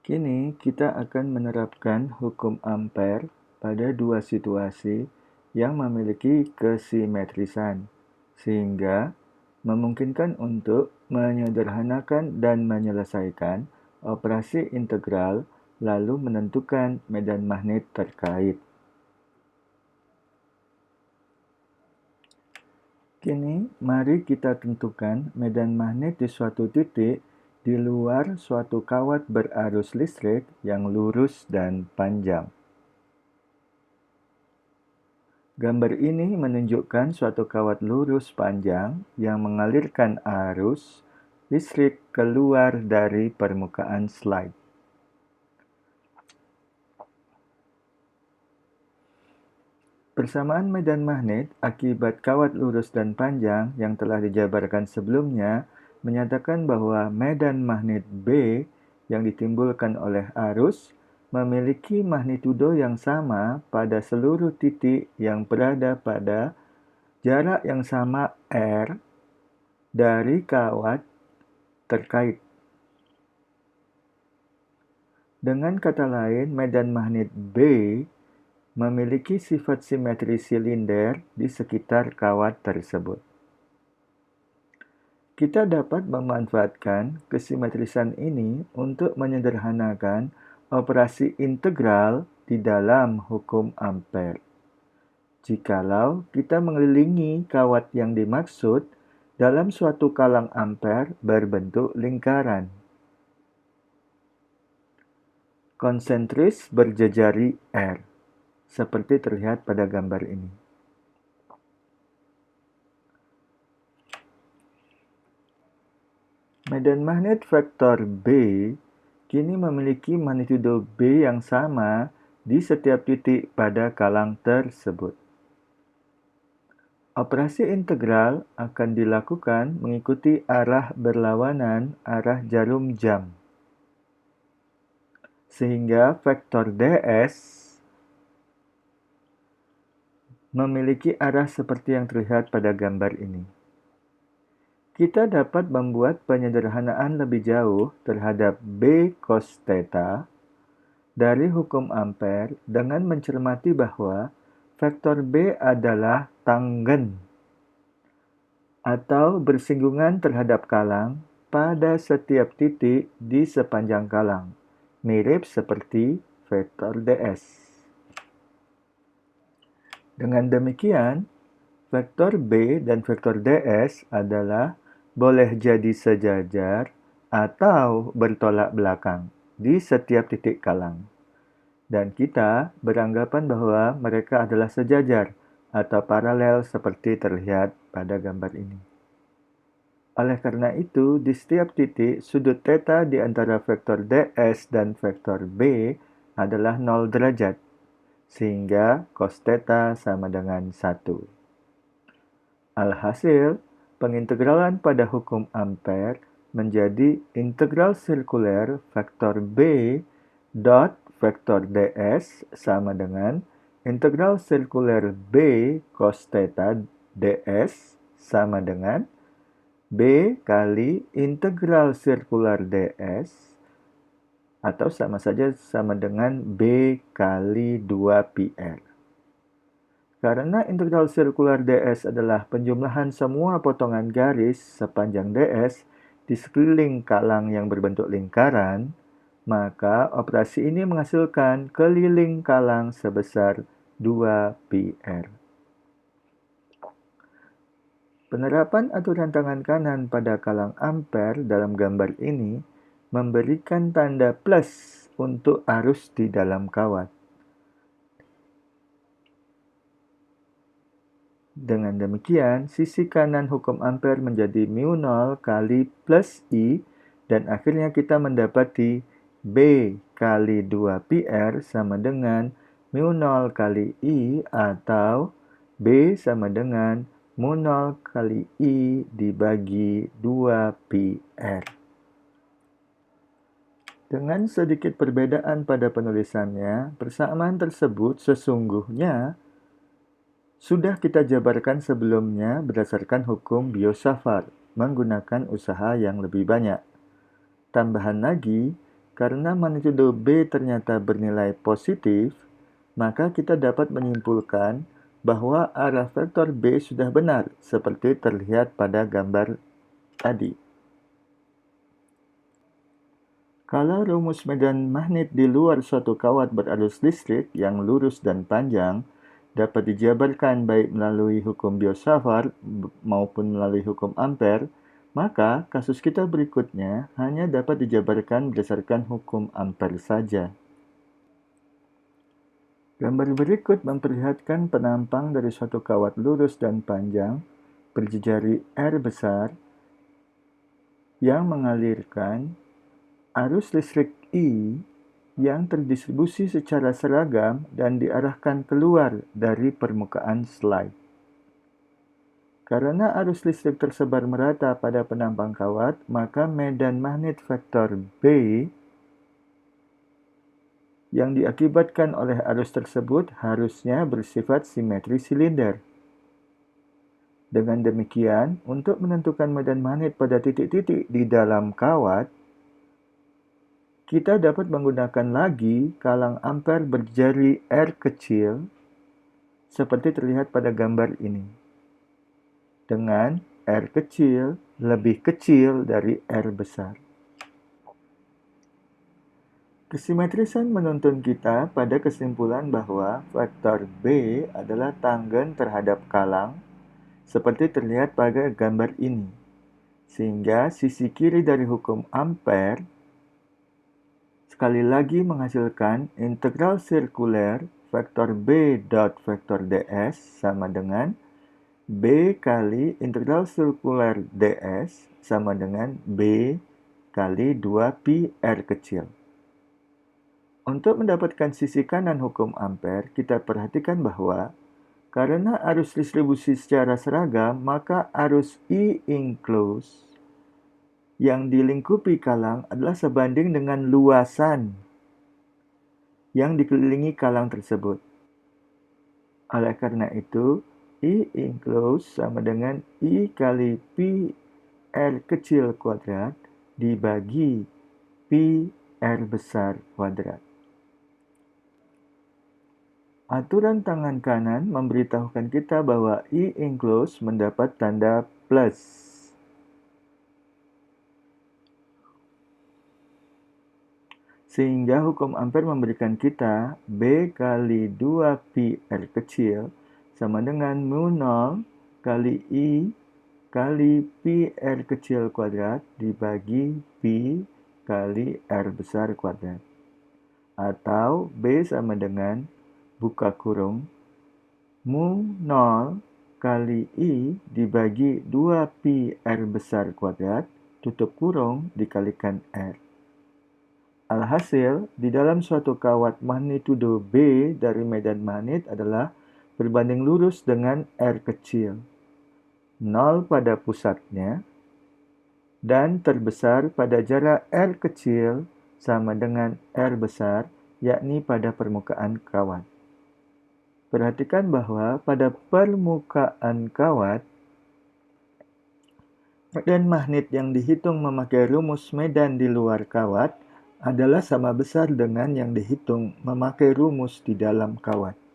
Kini kita akan menerapkan hukum Ampere pada dua situasi yang memiliki kesimetrisan, sehingga memungkinkan untuk menyederhanakan dan menyelesaikan operasi integral lalu menentukan medan magnet terkait. Kini, mari kita tentukan medan magnet di suatu titik di luar suatu kawat berarus listrik yang lurus dan panjang. Gambar ini menunjukkan suatu kawat lurus panjang yang mengalirkan arus listrik keluar dari permukaan slide. Persamaan medan magnet akibat kawat lurus dan panjang yang telah dijabarkan sebelumnya menyatakan bahwa medan magnet B yang ditimbulkan oleh arus memiliki magnitudo yang sama pada seluruh titik yang berada pada jarak yang sama R dari kawat terkait. Dengan kata lain, medan magnet B memiliki sifat simetri silinder di sekitar kawat tersebut. Kita dapat memanfaatkan kesimetrisan ini untuk menyederhanakan operasi integral di dalam hukum Ampere. Jikalau kita mengelilingi kawat yang dimaksud dalam suatu kalang Ampere berbentuk lingkaran, konsentris berjejari R, seperti terlihat pada gambar ini. Medan magnet vektor B kini memiliki magnitudo B yang sama di setiap titik pada kalang tersebut. Operasi integral akan dilakukan mengikuti arah berlawanan arah jarum jam, sehingga vektor ds memiliki arah seperti yang terlihat pada gambar ini. Kita dapat membuat penyederhanaan lebih jauh terhadap B cos theta dari hukum Ampere dengan mencermati bahwa vektor B adalah tangen atau bersinggungan terhadap kalang pada setiap titik di sepanjang kalang, mirip seperti vektor ds. Dengan demikian, vektor B dan vektor ds adalah boleh jadi sejajar atau bertolak belakang di setiap titik kalang. Dan kita beranggapan bahwa mereka adalah sejajar atau paralel seperti terlihat pada gambar ini. Oleh karena itu, di setiap titik, sudut theta di antara vektor ds dan vektor B adalah 0 derajat, sehingga cos theta sama dengan 1. Alhasil, pengintegralan pada hukum Ampere menjadi integral sirkuler vektor B dot vektor ds sama dengan integral sirkuler B cos theta ds sama dengan B kali integral sirkular ds atau sama saja sama dengan B kali 2πr. Karena integral sirkular ds adalah penjumlahan semua potongan garis sepanjang ds di sekeliling kalang yang berbentuk lingkaran, maka operasi ini menghasilkan keliling kalang sebesar 2πr. Penerapan aturan tangan kanan pada kalang Ampere dalam gambar ini memberikan tanda plus untuk arus di dalam kawat. Dengan demikian, sisi kanan hukum Ampere menjadi mu0 kali plus I, dan akhirnya kita mendapati B kali 2πr sama dengan mu0 kali I, atau B sama dengan mu0 kali I dibagi 2πr. Dengan sedikit perbedaan pada penulisannya, persamaan tersebut sesungguhnya sudah kita jabarkan sebelumnya berdasarkan hukum Biot-Savart menggunakan usaha yang lebih banyak. Tambahan lagi, Karena magnitudo B ternyata bernilai positif, maka kita dapat menyimpulkan bahwa arah vektor B sudah benar, seperti terlihat pada gambar tadi. Kalau rumus medan magnet di luar suatu kawat berarus listrik yang lurus dan panjang dapat dijabarkan baik melalui hukum Biot-Savart maupun melalui hukum Ampere, maka kasus kita berikutnya hanya dapat dijabarkan berdasarkan hukum Ampere saja. Gambar berikut memperlihatkan penampang dari suatu kawat lurus dan panjang berjejari R besar yang mengalirkan arus listrik I yang terdistribusi secara seragam dan diarahkan keluar dari permukaan slide. Karena arus listrik tersebar merata pada penampang kawat, maka medan magnet vektor B yang diakibatkan oleh arus tersebut harusnya bersifat simetri silinder. Dengan demikian, untuk menentukan medan magnet pada titik-titik di dalam kawat, kita dapat menggunakan lagi kalang ampere berjari R kecil seperti terlihat pada gambar ini. Dengan R kecil lebih kecil dari R besar. Kesimetrisan menuntun kita pada kesimpulan bahwa vektor B adalah tanggen terhadap kalang seperti terlihat pada gambar ini. Sehingga sisi kiri dari hukum Ampere sekali lagi menghasilkan integral sirkuler vektor B dot vektor ds sama dengan B kali integral sirkuler ds sama dengan B kali 2pi R kecil. Untuk mendapatkan sisi kanan hukum Ampere, kita perhatikan bahwa karena arus distribusi secara seragam, maka arus I enclosed yang dilingkupi kalang adalah sebanding dengan luasan yang dikelilingi kalang tersebut. Oleh karena itu, I enclosed sama dengan I kali pi R kecil kuadrat dibagi pi R besar kuadrat. Aturan tangan kanan memberitahukan kita bahwa I enclosed mendapat tanda plus. Sehingga hukum Ampere memberikan kita B kali 2pi R kecil sama dengan mu 0 kali I kali pi R kecil kuadrat dibagi pi kali R besar kuadrat. Atau B sama dengan buka kurung mu 0 kali I dibagi 2pi R besar kuadrat tutup kurung dikalikan R. Alhasil, di dalam suatu kawat magnitudo B dari medan magnet adalah berbanding lurus dengan R kecil. 0 pada pusatnya dan terbesar pada jarak R kecil sama dengan R besar, yakni pada permukaan kawat. Perhatikan bahwa pada permukaan kawat, medan magnet yang dihitung memakai rumus medan di luar kawat adalah sama besar dengan yang dihitung memakai rumus di dalam kawat.